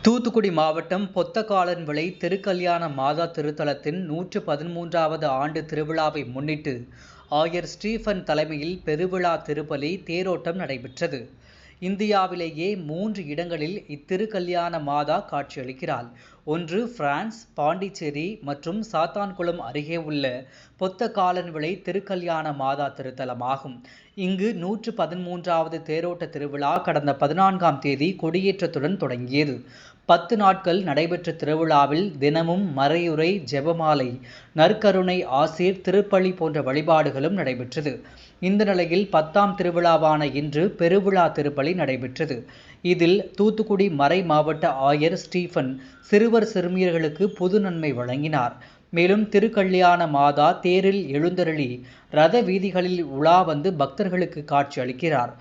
தூத்துக்குடி மாவட்டம் பொத்தக்காலன்விளை திருக்கல்யாண மாதா திருத்தலத்தின் 113வது ஆண்டு திருவிழாவை முன்னிட்டு ஆயர் ஸ்டீபன் தலைமையில் பெருவிழா திருப்பலி தேரோட்டம் நடைபெற்றது. இந்தியாவிலேயே 3 இடங்களில் இத்திருக்கல்யாண மாதா காட்சியளிக்கிறாள். ஒன்று பிரான்ஸ், பாண்டிச்சேரி மற்றும் சாத்தான்குளம் அருகே உள்ள பொத்தக்காலன்விளை திருக்கல்யாண மாதா திருத்தலமாகும். இங்கு 113வது தேரோட்ட திருவிழா கடந்த 14ஆம் தேதி கொடியேற்றத்துடன் தொடங்கியது. 10 நாட்கள் நடைபெற்ற திருவிழாவில் தினமும் மறையுரை, ஜெபமாலை, நற்கருணை ஆசீர், திருப்பலி போன்ற வழிபாடுகளும் நடைபெற்றது. இந்த நிலையில் 10ஆம் திருவிழாவான இன்று பெருவிழா திருப்பலி நடைபெற்றது. இதில் தூத்துக்குடி மறை மாவட்ட ஆயர் ஸ்டீபன் சிறுவர் சிறுமியர்களுக்கு புது நன்மை வழங்கினார். மேலும் திருக்கல்யாண மாதா தேரில் எழுந்தருளி ரத வீதிகளில் உலா வந்து பக்தர்களுக்கு காட்சி அளிக்கிறார்.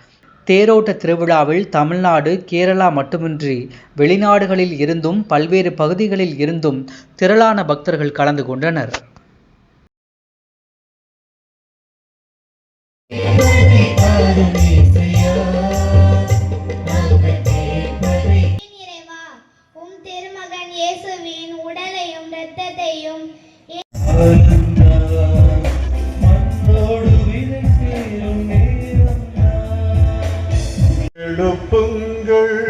தேரோட்ட திருவிழாவில் தமிழ்நாடு, கேரளா மட்டுமின்றி வெளிநாடுகளில் இருந்தும் பல்வேறு பகுதிகளில் இருந்தும் திரளான பக்தர்கள் கலந்து கொண்டனர். எழுப்புங்கள்